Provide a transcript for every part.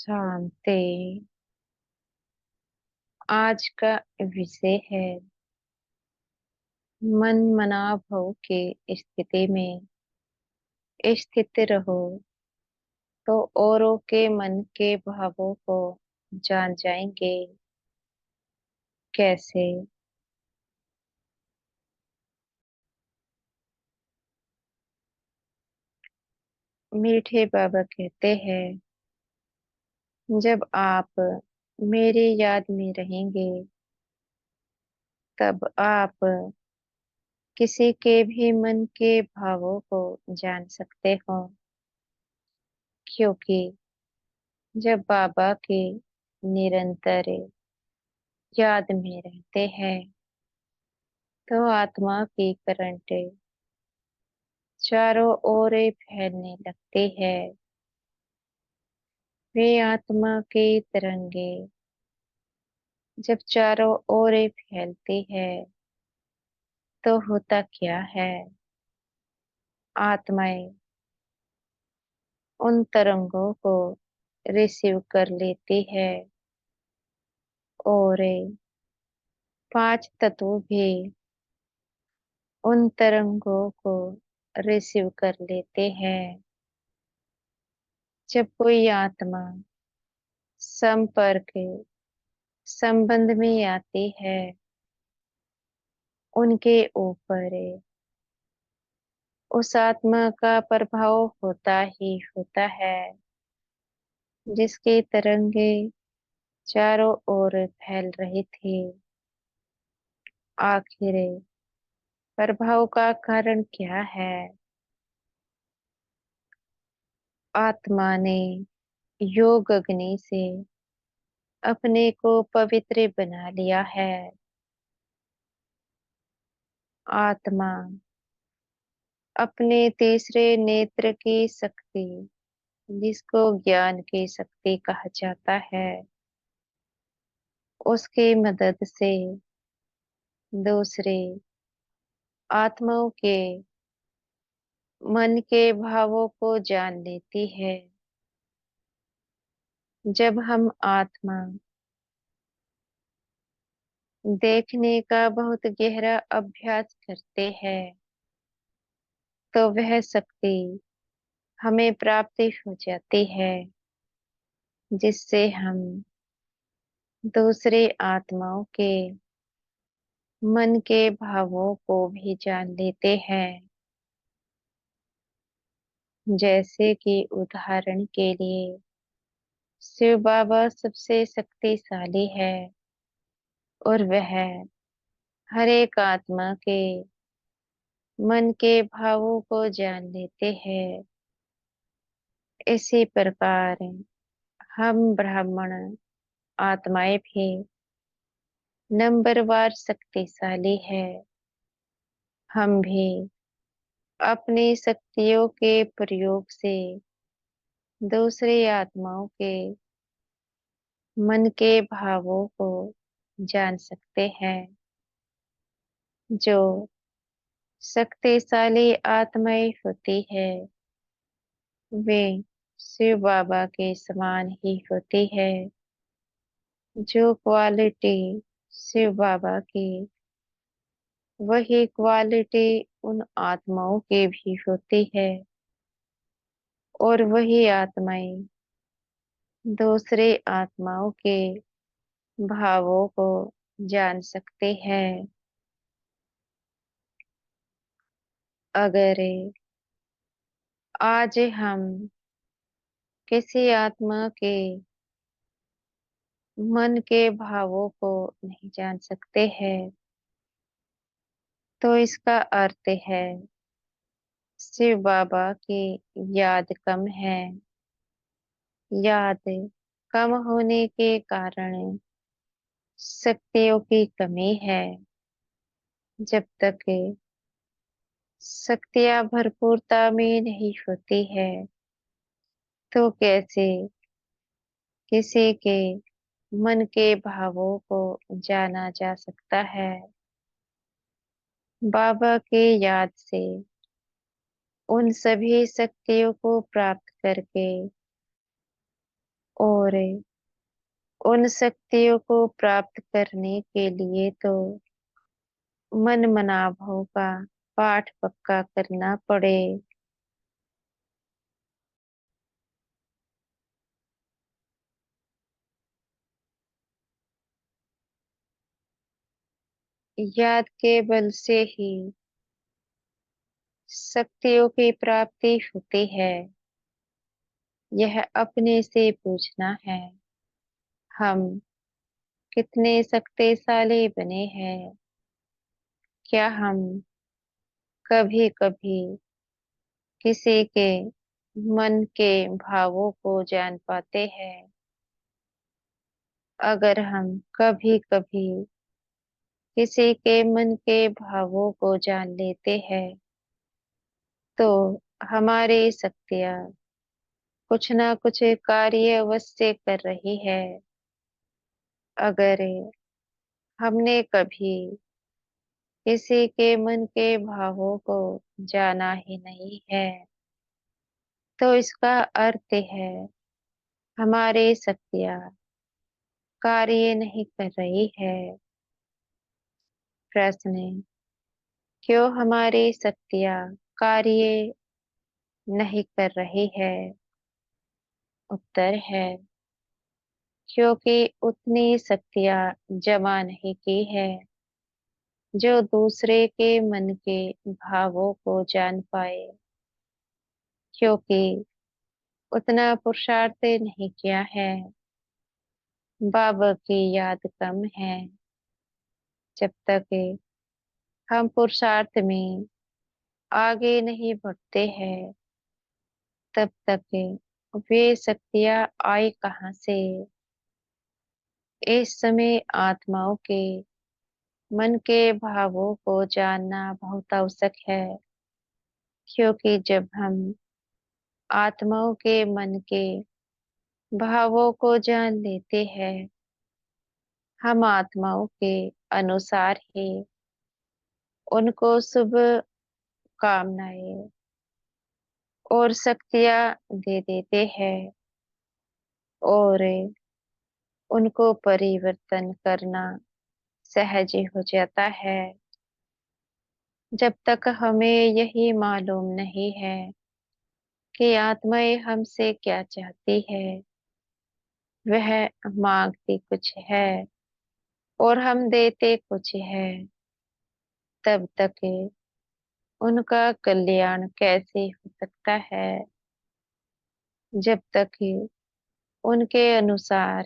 शांति। आज का विषय है मन मनाभव की स्थिति में स्थित रहो तो औरों के मन के भावों को जान जाएंगे। कैसे? मीठे बाबा कहते हैं, जब आप मेरी याद में रहेंगे तब आप किसी के भी मन के भावों को जान सकते हो। क्योंकि जब बाबा के निरंतर याद में रहते हैं तो आत्मा की करंट चारों ओर फैलने लगती है। वे आत्मा की तरंगे जब चारों ओर फैलती है तो होता क्या है, आत्माएं उन तरंगों को रिसीव कर लेती है और पांच तत्व भी उन तरंगों को रिसीव कर लेते हैं। जब कोई आत्मा संपर्क संबंध में आती है उनके ऊपर उस आत्मा का प्रभाव होता ही होता है, जिसकी तरंगे चारों ओर फैल रही थी। आखिर प्रभाव का कारण क्या है? आत्मा ने योग अग्नि से अपने को पवित्र बना लिया है। आत्मा अपने तीसरे नेत्र की शक्ति, जिसको ज्ञान की शक्ति कहा जाता है, उसकी मदद से दूसरे आत्माओं के मन के भावों को जान लेती है। जब हम आत्मा देखने का बहुत गहरा अभ्यास करते हैं तो वह शक्ति हमें प्राप्त हो जाती है, जिससे हम दूसरे आत्माओं के मन के भावों को भी जान लेते हैं। जैसे कि उदाहरण के लिए शिव बाबा सबसे शक्तिशाली है और वह हर एक आत्मा के मन के भावों को जान लेते हैं। इसी प्रकार हम ब्राह्मण आत्माएं भी नंबरवार शक्तिशाली है। हम भी अपनी शक्तियों के प्रयोग से दूसरी आत्माओं के मन के भावों को जान सकते हैं। जो शक्तिशाली आत्माएं होती है वे शिव बाबा के समान ही होती है। जो क्वालिटी शिव बाबा की, वही क्वालिटी उन आत्माओं की भी होती है और वही आत्माएं दूसरे आत्माओं के भावों को जान सकते हैं। अगर आज हम किसी आत्मा के मन के भावों को नहीं जान सकते हैं तो इसका अर्थ है शिव बाबा की याद कम है। याद कम होने के कारण शक्तियों की कमी है। जब तक शक्तियां भरपूरता में नहीं होती है तो कैसे किसी के मन के भावों को जाना जा सकता है। बाबा के याद से उन सभी शक्तियों को प्राप्त करके और उन शक्तियों को प्राप्त करने के लिए तो मन मनाभव का पाठ पक्का करना पड़े। याद के बल से ही शक्तियों की प्राप्ति होती है। यह अपने से पूछना है, हम कितने शक्तिशाली बने हैं। क्या हम कभी कभी किसी के मन के भावों को जान पाते हैं? अगर हम कभी कभी किसी के मन के भावों को जान लेते हैं, तो हमारी शक्तियाँ कुछ ना कुछ कार्य अवश्य कर रही है। अगर हमने कभी किसी के मन के भावों को जाना ही नहीं है, तो इसका अर्थ है हमारी शक्तियाँ कार्य नहीं कर रही है। प्रश्न, क्यों हमारी शक्तियाँ कार्य नहीं कर रही है? उत्तर है, क्योंकि उतनी शक्तियाँ जमा नहीं की है जो दूसरे के मन के भावों को जान पाए। क्योंकि उतना पुरुषार्थ नहीं किया है। बाबा की याद कम है। जब तक हम पुरुषार्थ में आगे नहीं बढ़ते हैं, तब तक वे शक्तियाँ आई कहाँ से? इस समय आत्माओं के मन के भावों को जानना बहुत आवश्यक है। क्योंकि जब हम आत्माओं के मन के भावों को जान लेते हैं, हम आत्माओं के अनुसार ही उनको शुभ कामनाएं और शक्तियां दे देते हैं, और उनको परिवर्तन करना सहज ही हो जाता है। जब तक हमें यही मालूम नहीं है कि आत्माएं हमसे क्या चाहती है, वह मांगती कुछ है और हम देते कुछ है, तब तक उनका कल्याण कैसे हो सकता है? जब तक उनके अनुसार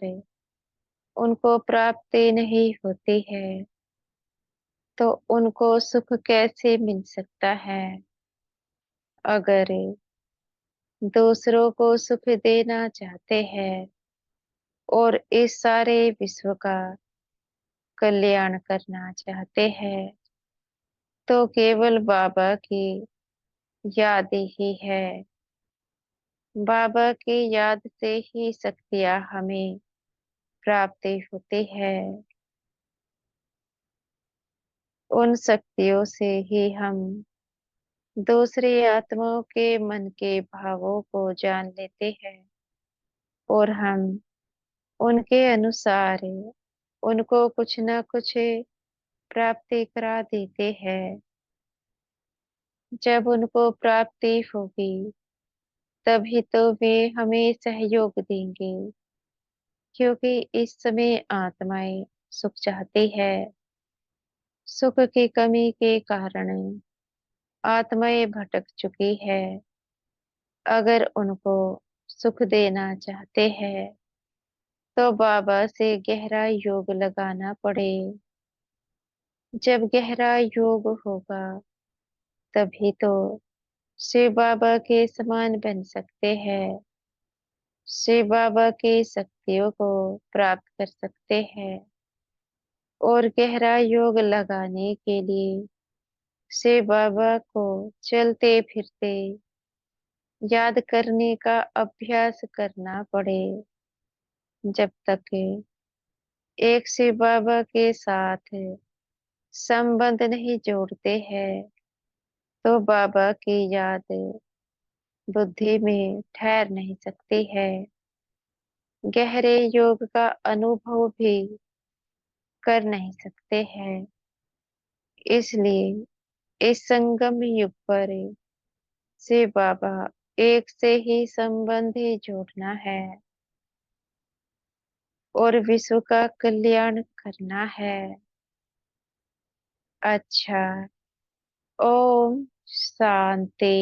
उनको प्राप्ति नहीं होती है, तो उनको सुख कैसे मिल सकता है? अगर दूसरों को सुख देना चाहते हैं और इस सारे विश्व का कल्याण करना चाहते हैं, तो केवल बाबा की याद ही है। बाबा की याद से ही शक्तियाँ हमें प्राप्त होती है। उन शक्तियों से ही हम दूसरी आत्माओं के मन के भावों को जान लेते हैं, और हम उनके अनुसार उनको कुछ न कुछ प्राप्ति करा देते हैं। जब उनको प्राप्ति होगी, तभी तो वे हमें सहयोग देंगे। क्योंकि इस समय आत्माएं सुख चाहती है। सुख की कमी के कारण आत्माएं भटक चुकी है। अगर उनको सुख देना चाहते हैं, तो बाबा से गहरा योग लगाना पड़े। जब गहरा योग होगा, तभी तो शिव बाबा के समान बन सकते हैं। शिव बाबा की शक्तियों को प्राप्त कर सकते हैं। और गहरा योग लगाने के लिए शिव बाबा को चलते फिरते याद करने का अभ्यास करना पड़े। जब तक एक शिव बाबा के साथ संबंध नहीं जोड़ते हैं, तो बाबा की याद बुद्धि में ठहर नहीं सकती है। गहरे योग का अनुभव भी कर नहीं सकते हैं। इसलिए इस संगम युग पर से बाबा एक से ही संबंध ही जोड़ना है और विश्व का कल्याण करना है। अच्छा। ओम शांति।